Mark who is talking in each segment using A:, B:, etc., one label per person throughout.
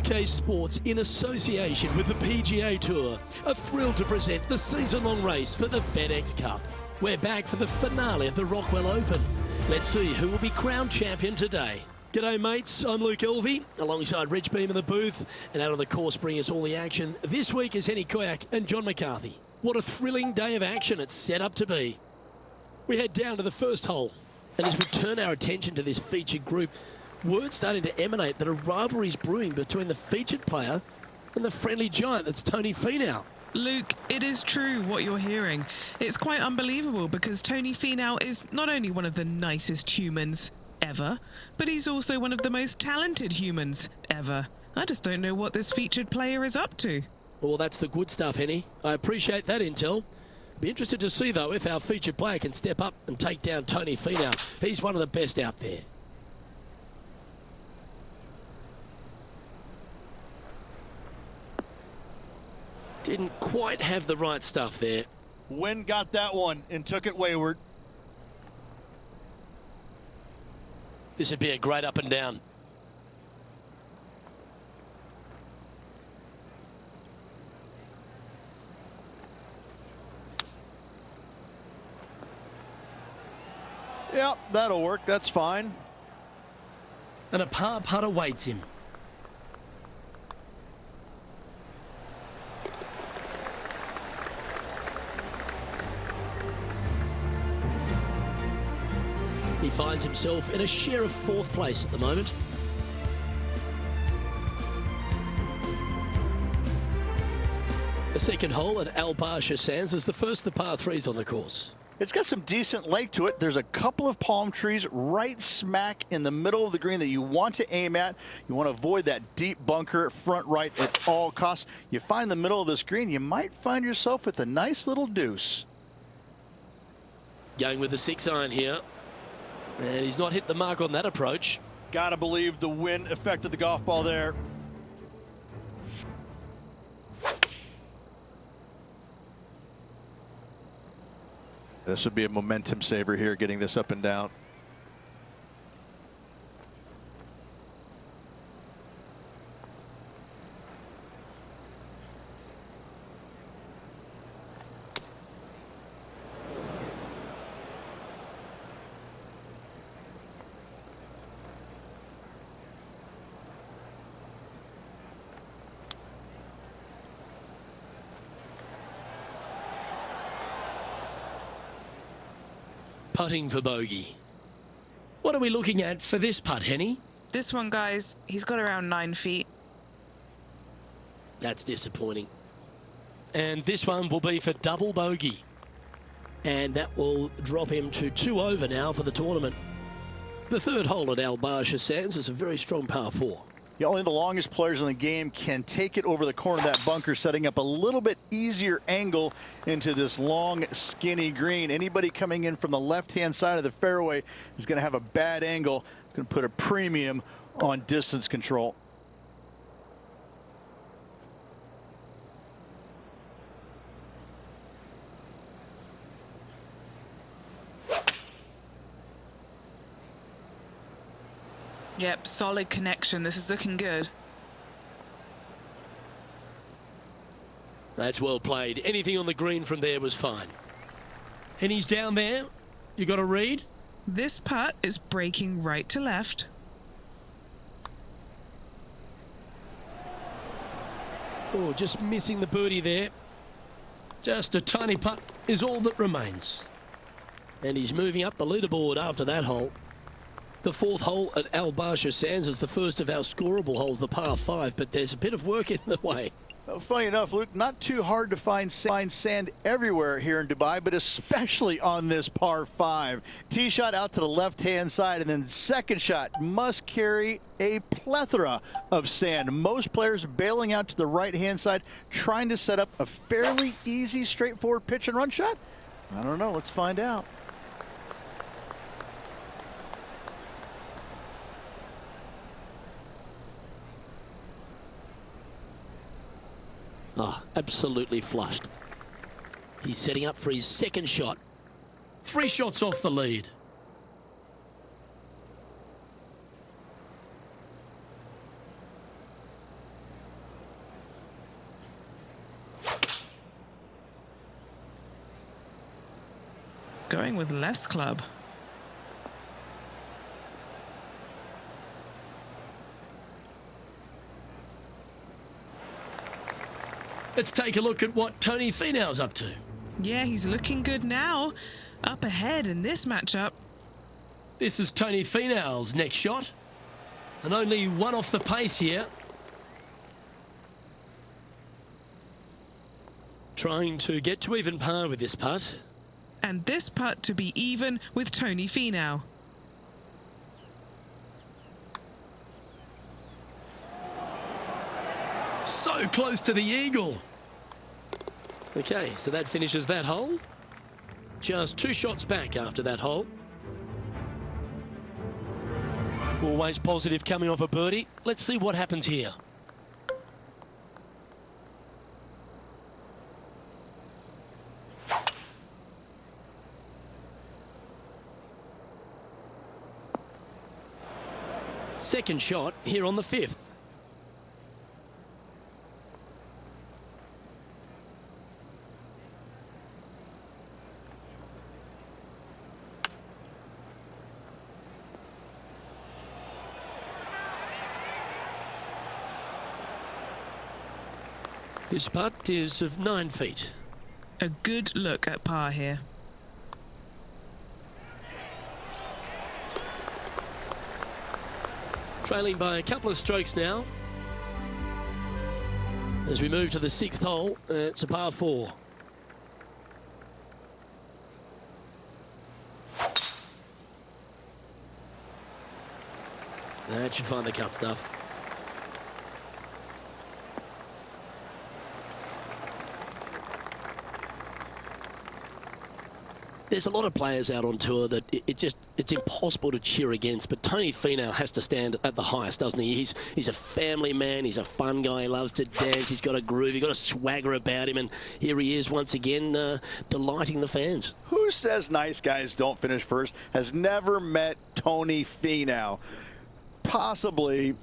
A: UK Sports, in association with the PGA Tour, are thrilled to present the season-long race for the FedEx Cup. We're back for the finale of the Rockwell Open. Let's see who will be crowned champion today. G'day mates, I'm Luke Elvey, alongside Rich Beam in the booth, and out on the course bringing us all the action this week is Henny Koyak and John McCarthy. What a thrilling day of action it's set up to be. We head down to the first hole, and as we turn our attention to this featured group, word's starting to emanate that a rivalry is brewing between the featured player and the friendly giant that's Tony Finau.
B: Luke, it is true what you're hearing. It's quite unbelievable because Tony Finau is not only one of the nicest humans ever, but he's also one of the most talented humans ever. I just don't know what this featured player is up to.
A: Well, that's the good stuff, Henny. I appreciate that intel. Be interested to see, though, if our featured player can step up and take down Tony Finau. He's one of the best out there. Didn't quite have the right stuff there.
C: Wynn got that one and took it wayward.
A: This would be a great up and down.
C: Yep, that'll work. That's fine.
A: And a par putt awaits him. He finds himself in a share of fourth place at the moment. The second hole at Al Barsha Sands is the first of the par threes on the course.
C: It's got some decent length to it. There's a couple of palm trees right smack in the middle of the green that you want to aim at. You want to avoid that deep bunker front right at all costs. You find the middle of this green, you might find yourself with a nice little deuce.
A: Going with the 6-iron here. And he's not hit the mark on that approach.
C: Gotta believe the wind affected the golf ball there. This would be a momentum saver here, getting this up and down.
A: Putting for bogey. What are we looking at for this putt, Henny?
B: This one, guys, he's got around 9 feet.
A: That's disappointing. And this one will be for double bogey. And that will drop him to 2 over now for the tournament. The third hole at Al Barsha Sands is a very strong par 4.
C: Yeah, only the longest players in the game can take it over the corner of that bunker, setting up a little bit easier angle into this long, skinny green. Anybody coming in from the left-hand side of the fairway is going to have a bad angle. It's going to put a premium on distance control.
B: Yep, solid connection. This is looking good.
A: That's well played. Anything on the green from there was fine. And he's down there. You got a read?
B: This putt is breaking right to left.
A: Oh, just missing the birdie there. Just a tiny putt is all that remains. And he's moving up the leaderboard after that hole. The fourth hole at Al Barsha Sands is the first of our scoreable holes, the par 5, but there's a bit of work in the way.
C: Well, funny enough, Luke, not too hard to find sand everywhere here in Dubai, but especially on this par 5. Tee shot out to the left-hand side, and then second shot must carry a plethora of sand. Most players bailing out to the right-hand side, trying to set up a fairly easy, straightforward pitch and run shot. I don't know. Let's find out.
A: Ah, absolutely flushed. He's setting up for his second shot. 3 shots off the lead.
B: going with less club.
A: Let's take a look at what Tony Finau's up to.
B: Yeah, he's looking good now. Up ahead in this matchup.
A: This is Tony Finau's next shot. And only one off the pace here. Trying to get to even par with this putt.
B: And this putt to be even with Tony Finau.
A: So close to the eagle. Okay, so that finishes that hole. Just 2 shots back after that hole. Always positive coming off a birdie. Let's see what happens here. Second shot here on the 5th. This putt is of 9 feet.
B: A good look at par here.
A: Trailing by a couple of strokes now. As we move to the 6th hole, it's a par 4. That should find the cut stuff. There's a lot of players out on tour that it's impossible to cheer against, but Tony Finau has to stand at the highest, doesn't he? He's a family man, he's a fun guy, he loves to dance, he's got a groove, he's got a swagger about him, and here he is once again delighting the fans.
C: Who says nice guys don't finish first has never met Tony Finau. Possibly,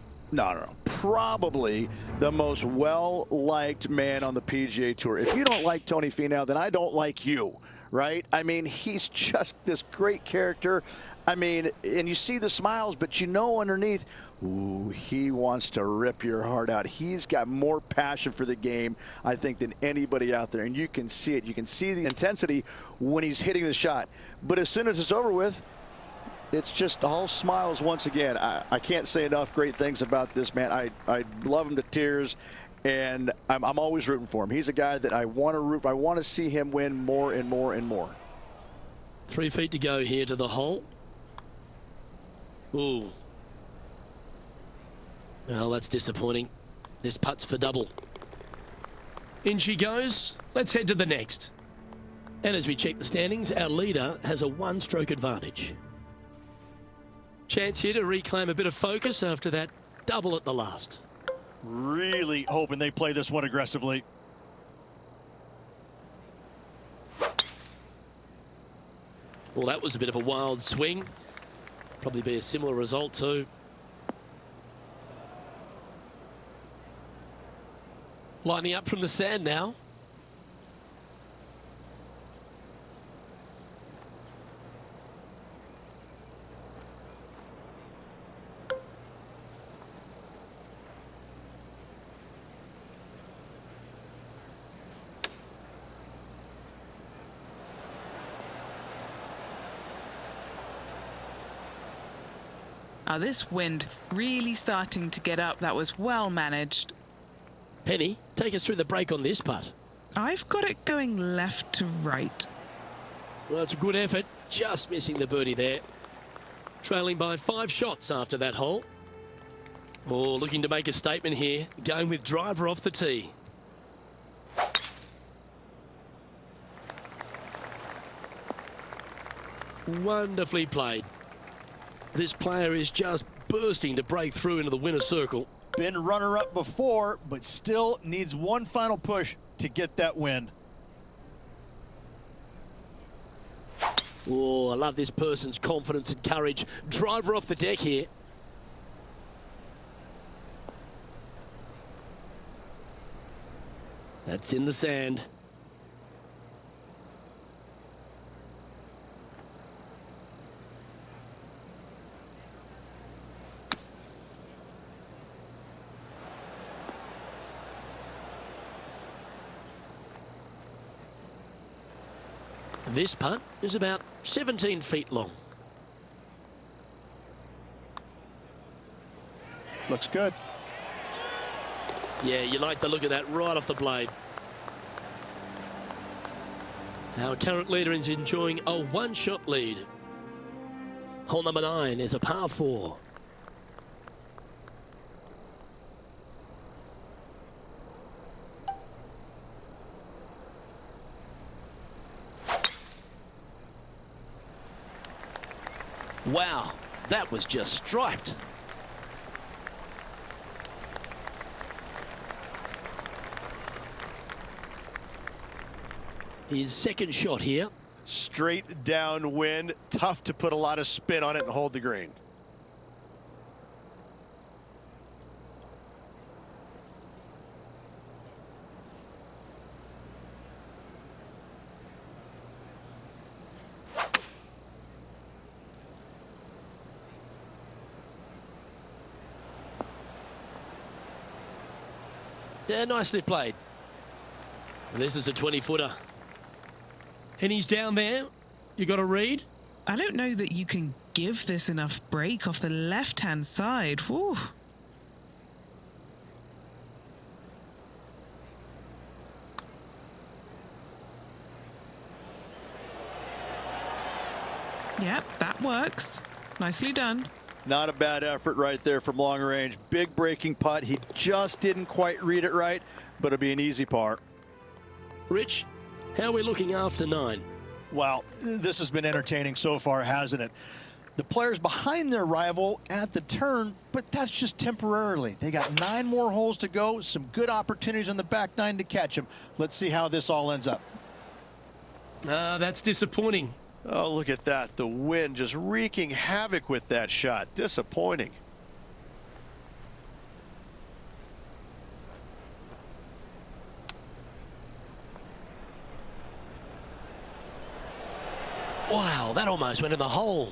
C: probably the most well-liked man on the PGA Tour. If you don't like Tony Finau, then I don't like you. Right? I mean, he's just this great character. I mean, and you see the smiles, but you know underneath, ooh, he wants to rip your heart out. He's got more passion for the game, I think, than anybody out there. And you can see it. You can see the intensity when he's hitting the shot. But as soon as it's over with, it's just all smiles once again. I can't say enough great things about this man. I love him to tears. And I'm always rooting for him. He's a guy that I want to root for. I want to see him win more and more and more.
A: 3 feet to go here to the hole. Ooh. Well, that's disappointing. This putt's for double. In she goes. Let's head to the next. And as we check the standings, our leader has a 1-stroke advantage. Chance here to reclaim a bit of focus after that double at the last.
D: Really hoping they play this one aggressively.
A: Well, that was a bit of a wild swing. Probably be a similar result too. Lining up from the sand now.
B: This wind really starting to get up. That was well managed.
A: Penny, take us through the break on this putt.
B: I've got it going left to right.
A: Well, it's a good effort. Just missing the birdie there. Trailing by 5 shots after that hole. Oh, looking to make a statement here. Going with driver off the tee. Wonderfully played. This player is just bursting to break through into the winner's circle.
D: Been runner-up before, but still needs one final push to get that win.
A: Oh, I love this person's confidence and courage. Driver off the deck here. That's in the sand. This putt is about 17 feet long.
C: Looks good.
A: Yeah, you like the look of that right off the blade. Our current leader is enjoying a one-shot lead. Hole number 9 is a par 4. Wow, that was just striped. His second shot here.
D: Straight downwind, tough to put a lot of spin on it and hold the green.
A: Yeah, nicely played. And this is a 20-footer. And he's down there. You got a read?
B: I don't know that you can give this enough break off the left-hand side. Whew. Yep, that works. Nicely done.
C: Not a bad effort right there from long range. Big breaking putt. He just didn't quite read it right, but it'll be an easy par.
A: Rich, how are we looking after 9?
D: Well, this has been entertaining so far, hasn't it? The players behind their rival at the turn, but that's just temporarily. They got 9 more holes to go, some good opportunities on the back 9 to catch them. Let's see how this all ends up.
A: That's disappointing.
D: Oh, look at that. The wind just wreaking havoc with that shot. Disappointing.
A: Wow, that almost went in the hole.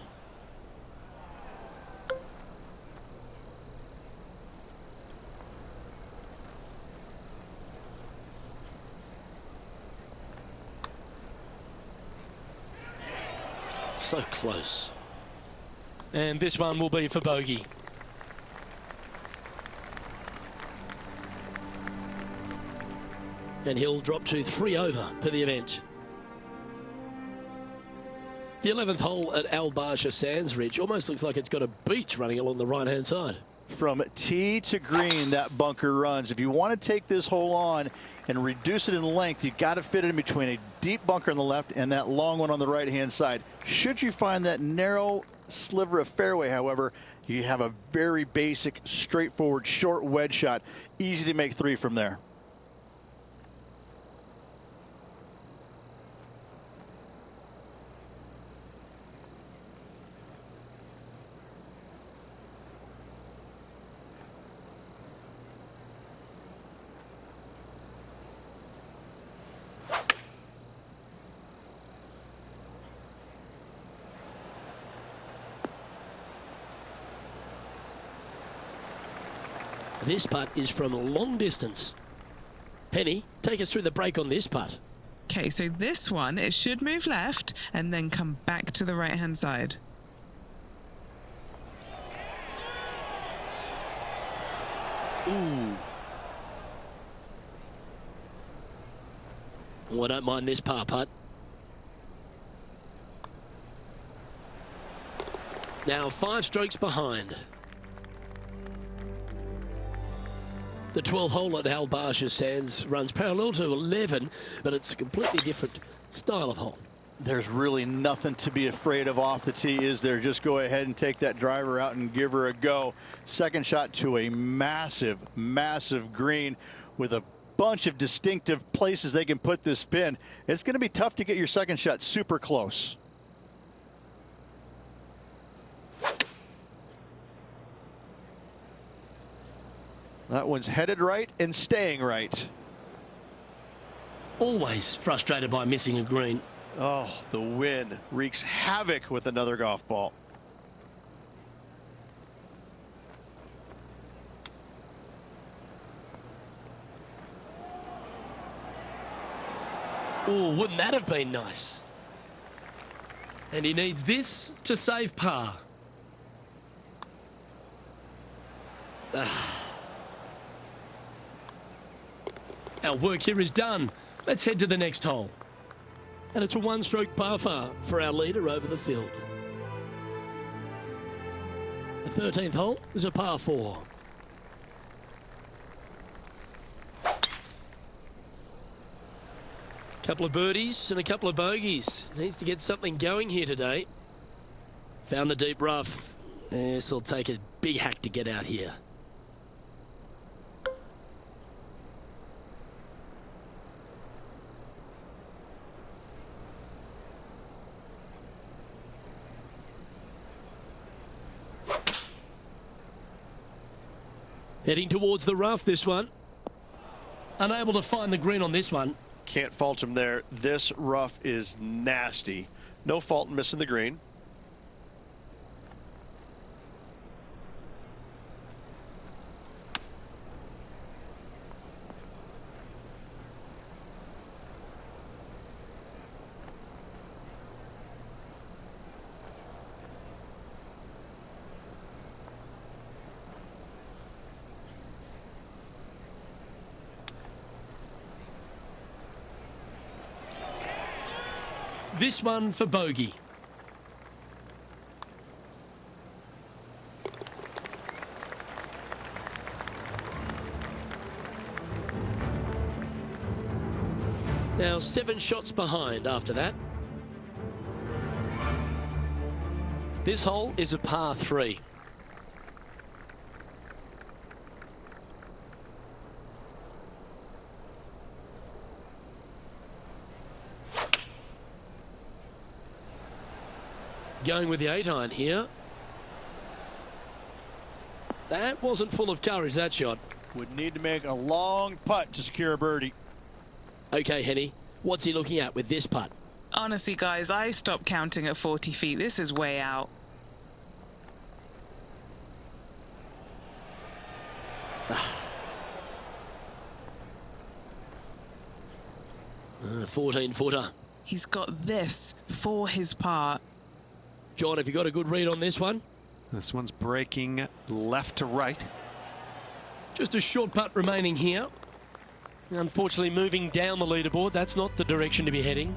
A: So close. And this one will be for bogey. And he'll drop to 3 over for the event. The 11th hole at Al Barsha Sands, Rich, almost looks like it's got a beach running along the right-hand side.
C: From tee to green, that bunker runs. If you want to take this hole on and reduce it in length, you got to fit it in between a deep bunker on the left and that long one on the right-hand side. Should you find that narrow sliver of fairway, however, you have a very basic, straightforward, short wedge shot. Easy to make 3 from there.
A: This putt is from a long distance. Penny, take us through the break on this putt.
B: Okay, so this one, it should move left and then come back to the right-hand side.
A: Ooh. Oh, I don't mind this par putt. Now 5 strokes behind. The 12th hole at Al Barsha Sands runs parallel to 11, but it's a completely different style of hole.
C: There's really nothing to be afraid of off the tee, is there? Just go ahead and take that driver out and give her a go. Second shot to a massive, massive green with a bunch of distinctive places they can put this pin. It's going to be tough to get your second shot super close. That one's headed right and staying right.
A: Always frustrated by missing a green.
D: Oh, the wind wreaks havoc with another golf ball.
A: Oh, wouldn't that have been nice? And he needs this to save par. Our work here is done. Let's head to the next hole. And it's a one-stroke par four for our leader over the field. The 13th hole is a par 4. Couple of birdies and a couple of bogeys. Needs to get something going here today. Found the deep rough. This will take a big hack to get out here. Heading towards the rough, this one. Unable to find the green on this one.
D: Can't fault him there. This rough is nasty. No fault in missing the green.
A: This one for bogey. Now 7 shots behind after that. This hole is a par 3. Going with the 8-iron here. That wasn't full of courage, that shot.
C: Would need to make a long putt to secure a birdie.
A: Okay, Henny, what's he looking at with this putt?
B: Honestly, guys, I stopped counting at 40 feet. This is way out.
A: 14-footer.
B: He's got this for his part.
A: John, have you got a good read on this one?
E: This one's breaking left to right.
A: Just a short putt remaining here. Unfortunately, moving down the leaderboard, that's not the direction to be heading.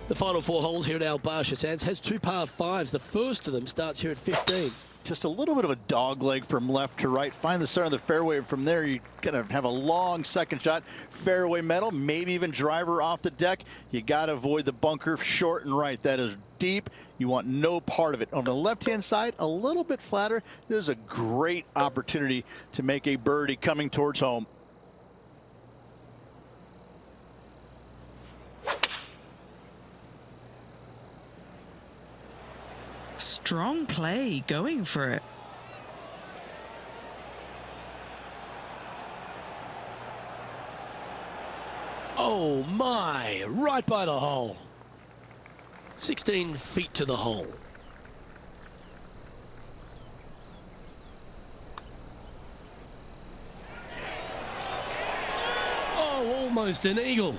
A: The final 4 holes here at Al-Barsha Sands has 2 par 5s. The first of them starts here at 15.
C: Just a little bit of a dog leg from left to right. Find the center of the fairway. From there, you're going to have a long second shot. Fairway metal, maybe even driver off the deck. You got to avoid the bunker short and right. That is deep. You want no part of it. On the left-hand side, a little bit flatter. There's a great opportunity to make a birdie coming towards home.
B: Strong play, going for it.
A: Oh my, right by the hole. 16 feet to the hole. Oh, almost an eagle.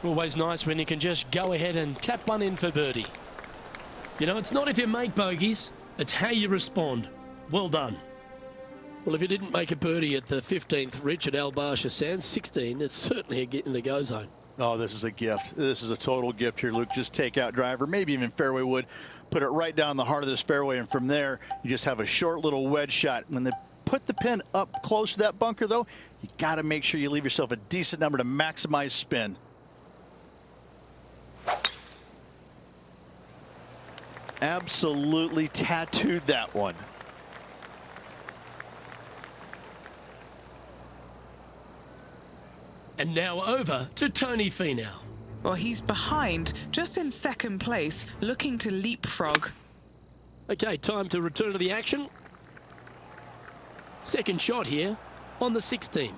A: Always nice when you can just go ahead and tap one in for birdie. You know, it's not if you make bogeys, it's how you respond. Well done. Well, if you didn't make a birdie at the 15th, Rich, at Al-Barsha Sands, 16, it's certainly a get in the go zone.
C: Oh, this is a gift. This is a total gift here, Luke. Just take out driver, maybe even fairway wood, put it right down the heart of this fairway, and from there, you just have a short little wedge shot. When they put the pin up close to that bunker, though, you got to make sure you leave yourself a decent number to maximize spin. Absolutely tattooed that one.
A: And now over to Tony Finau.
B: Well, he's behind, just in second place, looking to leapfrog.
A: Okay, time to return to the action. Second shot here on the 16th.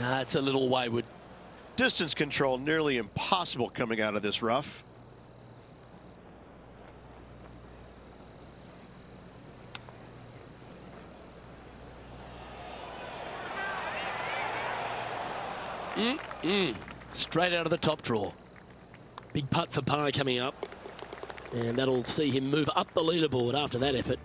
A: It's a little wayward.
D: Distance control nearly impossible coming out of this rough.
A: Straight out of the top draw. Big putt for par coming up. And that'll see him move up the leaderboard after that effort.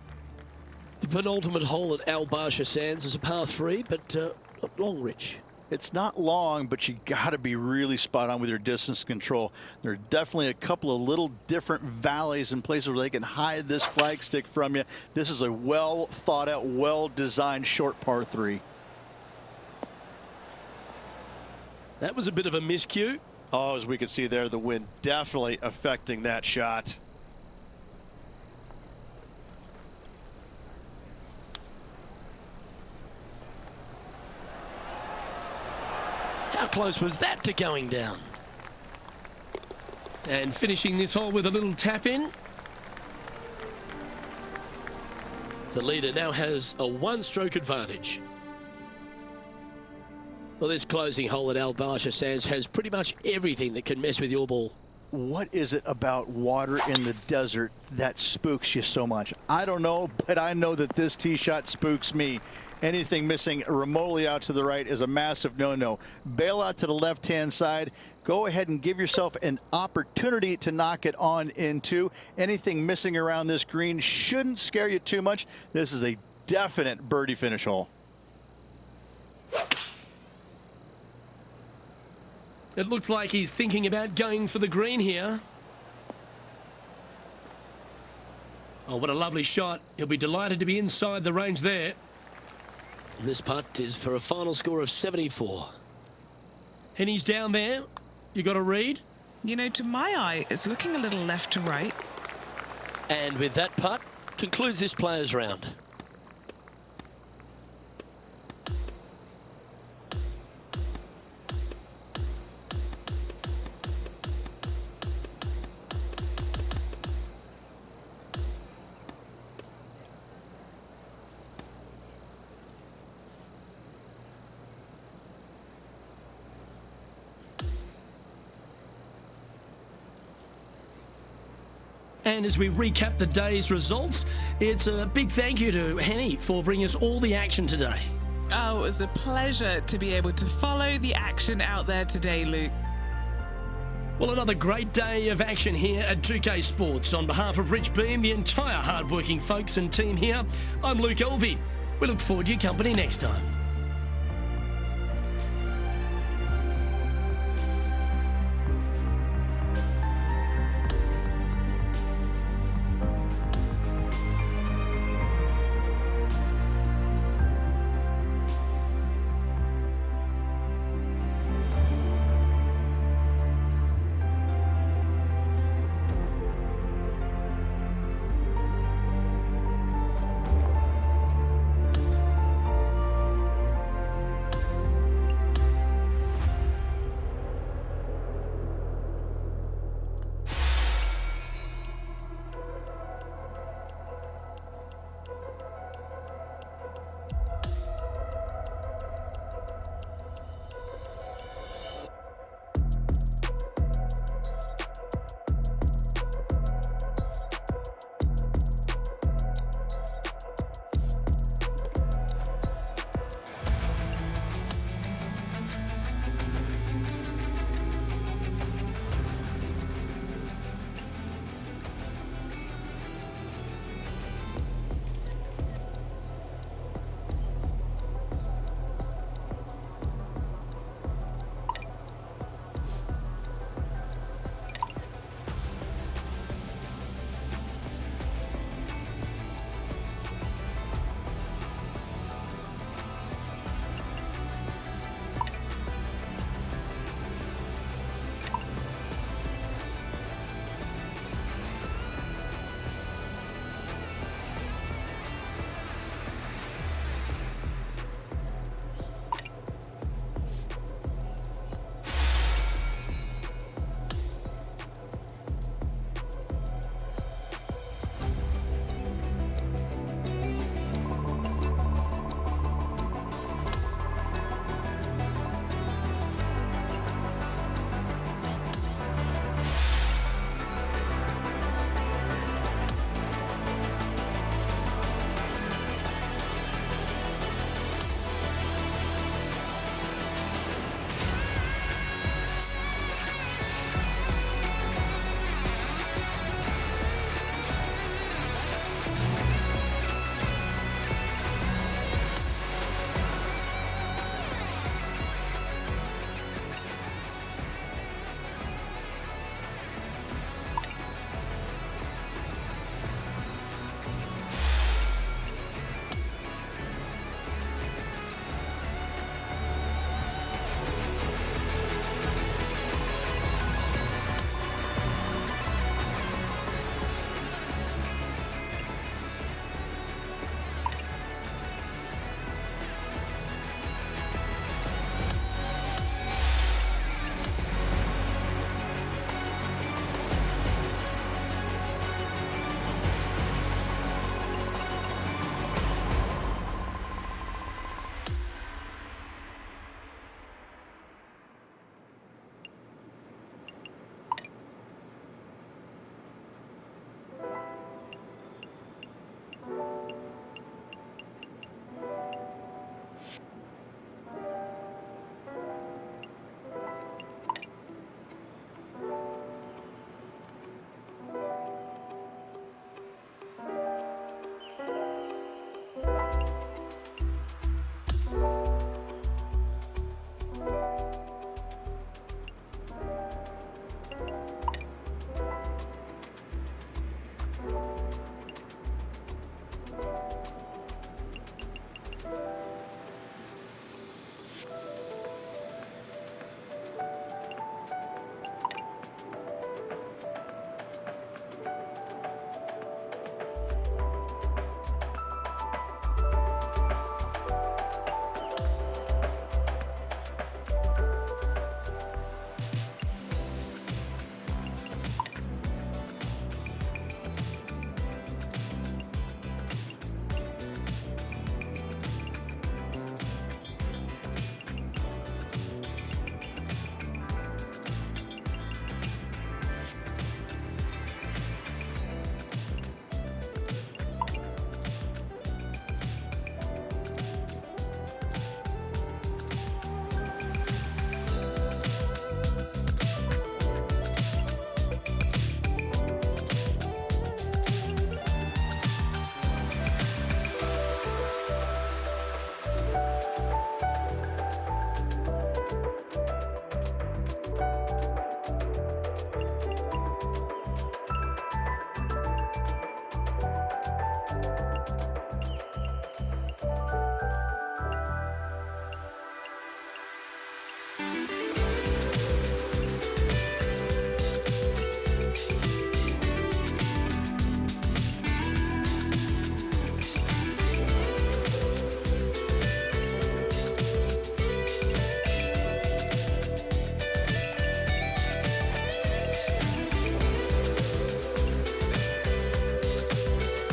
A: The penultimate hole at Al Barsha Sands is a par 3, but not long, Rich.
C: It's not long, but you got to be really spot on with your distance control. There are definitely a couple of little different valleys and places where they can hide this flagstick from you. This is a well thought out, well designed short par 3.
A: That was a bit of a miscue.
D: Oh, as we can see there, the wind definitely affecting that shot.
A: How close was that to going down? And finishing this hole with a little tap in. The leader now has a 1-stroke advantage. Well, this closing hole at Al Barsha Sands has pretty much everything that can mess with your ball.
C: What is it about water in the desert that spooks you so much? I don't know, but I know that this tee shot spooks me. Anything missing remotely out to the right is a massive no-no. Bail out to the left-hand side. Go ahead and give yourself an opportunity to knock it on into. Anything missing around this green shouldn't scare you too much. This is a definite birdie finish hole.
A: It looks like he's thinking about going for the green here. Oh, what a lovely shot. He'll be delighted to be inside the range there. And this putt is for a final score of 74. And he's down there. You got a read?
B: You know, to my eye, it's looking a little left to right.
A: And with that putt, concludes this players round. And as we recap the day's results, it's a big thank you to Henny for bringing us all the action today.
B: Oh, it was a pleasure to be able to follow the action out there today, Luke.
A: Well, another great day of action here at 2K Sports. On behalf of Rich B and the entire hard-working folks and team here, I'm Luke Elvey. We look forward to your company next time.